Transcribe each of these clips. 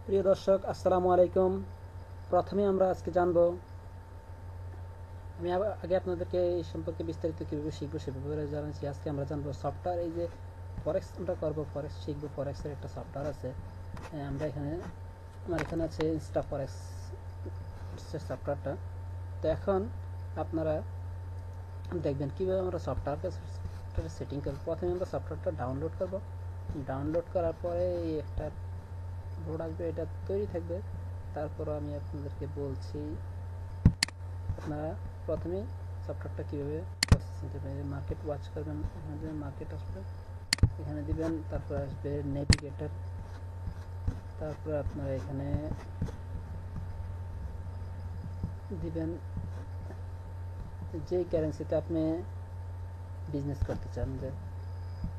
প্রিয় দর্শক, আসসালামু আলাইকুম। প্রথমে আমরা আজকে জানবো, আমি আগে আপনাদেরকে এই সম্পর্কে বিস্তারিত কীভাবে শিখবো সেভাবে জানাচ্ছি। আজকে আমরা জানবো সফটওয়্যার, এই যে ফরেক্স আমরা করবো, ফরেক্স শিখবো। ফরেক্সের একটা সফটওয়্যার আছে, আমরা এখানে আমার এখানে আছে ইনস্টা ফরেক্স সফটওয়্যারটা। তো এখন আপনারা দেখবেন কীভাবে আমরা সফটওয়্যারকে সেটিং করবো। প্রথমে আমরা সফটওয়্যারটা ডাউনলোড করবো। ডাউনলোড করার পরে এই একটা বোর্ড আসবে, এটা তৈরি থাকবে। তারপর আমি আপনাদেরকে বলছি, আপনারা প্রথমে সফটওয়্যারটা কীভাবে প্রসেসিং করবেন। মার্কেট ওয়াচ করবেন, এখানে মার্কেট আসবে, এখানে দিবেন। তারপর আসবে নেভিগেটর। তারপর আপনারা এখানে দিবেন যে কারেন্সিতে আপনি বিজনেস করতে চান,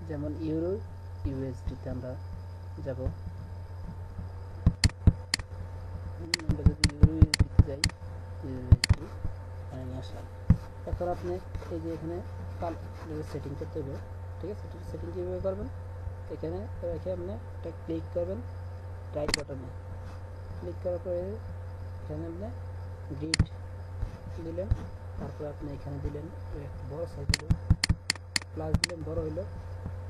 যেমন ইউরো, ইউএসডিতে আমরা যাব। আমরা যদি ইউরো ইউএসডিতে যাই, ইউএসডি এখানে নিয়ে আসলাম। এখন আপনি এই যে এখানে সেটিং করতে হবে, ঠিক আছে। সেটিং কীভাবে করবেন, এখানে রেখে আপনি এটা ক্লিক করবেন, রাইট বাটনে ক্লিক করার পরে এখানে আপনি গ্রিড দিলেন। তারপর আপনি এখানে দিলেন একটা বড় সাইজ দিলেন, প্লাস দিলেন, বড় হইলো।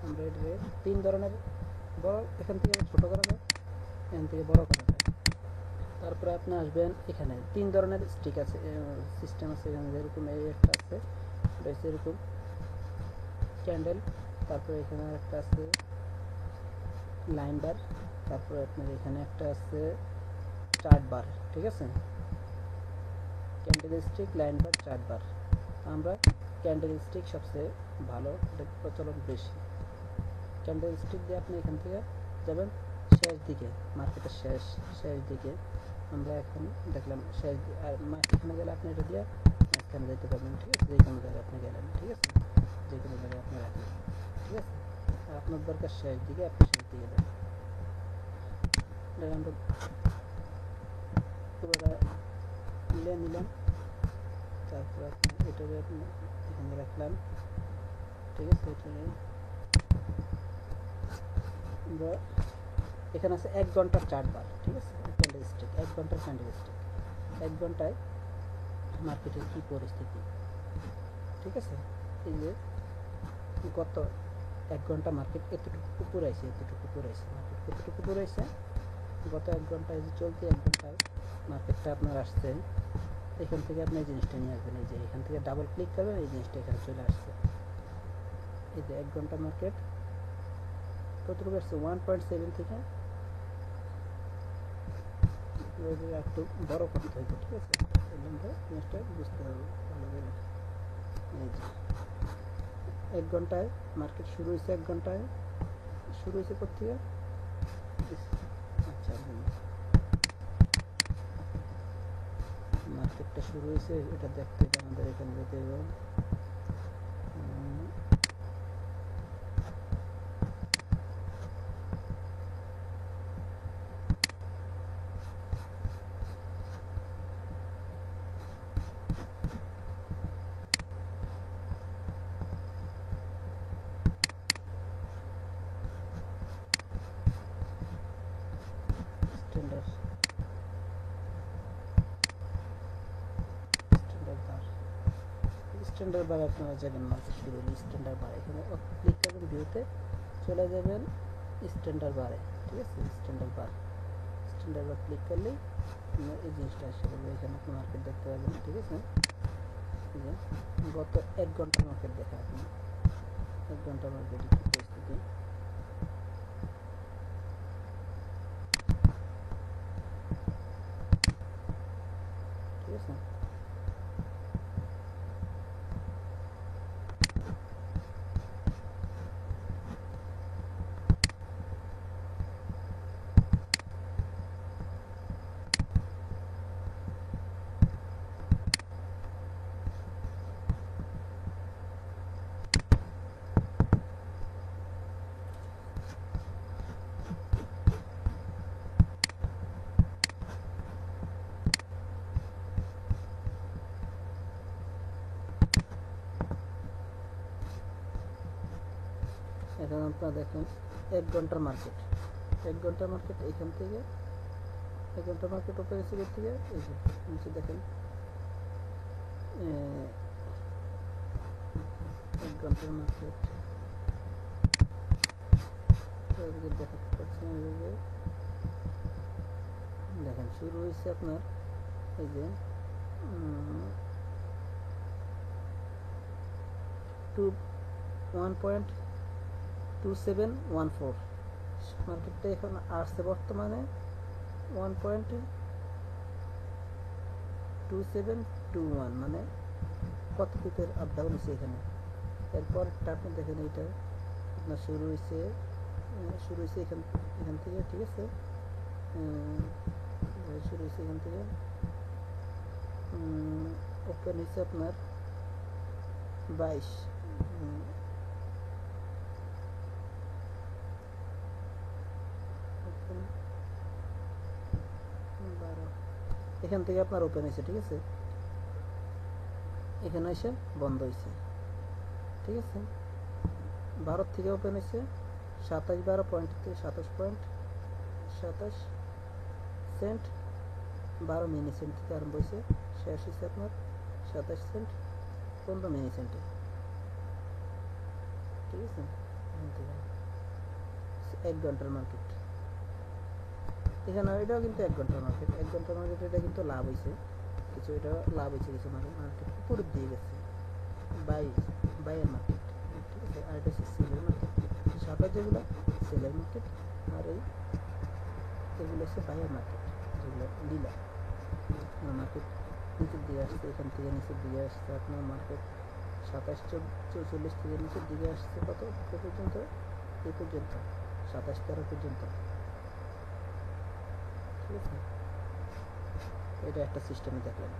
আমরা এটাকে 3 ধরনের বড়, এখান থেকে ছোট করা যায়, এখান থেকে বড় করা যায়। তারপরে আপনি আসবেন, এখানে 3 ধরনের স্টিক আছে, সিস্টেম আছে। এখানে যেরকম এই একটা আছে, এটা হচ্ছে এরকম ক্যান্ডেল। তারপরে এখানে একটা আছে লাইন বার। তারপরে আপনার এখানে একটা আছে চার্ট বার, ঠিক আছে। ক্যান্ডেল স্টিক, লাইন বার, চার্ট বার। আমরা ক্যান্ডেল স্টিক সবচেয়ে ভালো, এটার প্রচলন বেশি। ক্যান্ডেল স্টিক দিয়ে আপনি এখান থেকে যাবেন শেষ দিকে, মার্কেটের শেষ দিকে। আমরা এখন দেখলাম শেষ, আর মাঝখানে গেলে আপনি এটা দিয়ে মাঝখানে যেতে পারবেন, ঠিক আছে। যে কোনো জায়গায় আপনি গেলেন, ঠিক আছে, যে কোনো জায়গায় আপনি রাখলেন, ঠিক আছে। আর আপনার দরকার শেষ দিকে, আপনি শেষ দিকে যাবেন। এটা আমরা পুরোটা নিলাম। তারপর আপনি এটাকে আপনি এখানে রাখলাম, ঠিক আছে। এটাকে আমরা এখানে আছে 1 ঘন্টার চার্ট বার, ঠিক আছে। ক্যান্ডেল স্টিক, 1 ঘন্টার ক্যান্ডেল স্টিক, 1 ঘন্টায় মার্কেটের কী পরিস্থিতি, ঠিক আছে। এই যে গত 1 ঘন্টা মার্কেট এতটুকু উপরে আসে, মার্কেট কতটুকু উপরে আসে, গত 1 ঘন্টায় যে চলতি 1 ঘন্টায় মার্কেটটা আপনার আসছে। এখান থেকে আপনি এই জিনিসটা নিয়ে আসবেন, এই যে এখান থেকে ডাবল ক্লিক করবেন, এই জিনিসটা এখানে চলে আসছে। এই যে 1 ঘন্টা মার্কেট কতটুকু আসছে, 1.7 থেকে একটু বড় করতে হবে, ঠিক আছে। আমরা জিনিসটা বুঝতে হবে ভালো করে। এই যে 1 ঘন্টায় মার্কেট শুরু হয়েছে, 1 ঘন্টায় শুরু হয়েছে কোথেকে, আচ্ছা মার্কেটটা শুরু হয়েছে এটা দেখতে আমাদের এখানে যেতে হবে। স্ট্যান্ডার্ড বার আপনারা যাবেন, মার্কেট শুরু হলে স্ট্যান্ডার্ড বার, এখানে ক্লিক করবেন, ভিউতে চলে যাবেন স্ট্যান্ডার্ড বারে, ঠিক আছে। স্ট্যান্ডার্ড বার ক্লিক করলেই এই জিনিসটা আসে বলবে, এখানে আপনি মার্কেট দেখতে পাবেন, ঠিক আছে। যে গত 1 ঘন্টার মার্কেট দেখা, আপনি 1 ঘন্টার মার্কেটের কী পরিস্থিতি, ঠিক আছে। এখন আপনারা দেখেন 1 ঘন্টার মার্কেট, 1 ঘন্টার মার্কেট এখান থেকে 1 ঘন্টা মার্কেট ওপেন হয়েছে থেকে এই যে নিচে দেখেন 1 ঘন্টার মার্কেট দেখাতে পাচ্ছি এইভাবে দেখেন শুরু হয়েছে আপনার এই যে 1.2714 মার্কেটটা এখন আসছে বর্তমানে 1.2721 মানে কত পিপের আপ ডাউন হয়েছে এখানে। এরপরটা আপনি দেখেন এইটা আপনার শুরু হয়েছে এখান থেকে, ঠিক আছে, শুরু হয়েছে এখান থেকে, ওপেন হয়েছে আপনার 22 এখান থেকে আপনার ওপেন হয়েছে, ঠিক আছে, এখানে এসে বন্ধ হয়েছে, ঠিক আছে। ভারত থেকে ওপেন হয়েছে 27-12 পয়েন্ট থেকে 27.27 সেন্ট 12 মিনি সেন্ট থেকে আরম্ভ হয়েছে, শেষ হয়েছে আপনার 27 সেন্ট 15 মিনি সেন্টে, ঠিক আছে। এখান থেকে 1 ঘন্টার মার্কেট এখানে, এটাও কিন্তু 1 ঘন্টার মার্কেট। 1 ঘন্টার মার্কেট এটা কিন্তু লাভ হয়েছে কিছু, এটা লাভ হয়েছে কিছু, মার্কেট উপরের দিয়ে গেছে, বাইয়ের মার্কেট, ঠিক আছে। আর এটা হচ্ছে সেলের মার্কেট, সাদা যেগুলো সেলের মার্কেট, আর এগুলো হচ্ছে বাইয়ের মার্কেট, যেগুলো লীলা মার্কেট নিচের দিকে আসছে, এখান থেকে নিচের দিকে আসছে আপনার মার্কেট 27-44 থেকে নিচের দিকে আসছে কত পর্যন্ত, এই পর্যন্ত 27-13 পর্যন্ত, ঠিক আছে। এটা একটা সিস্টেমে দেখলাম।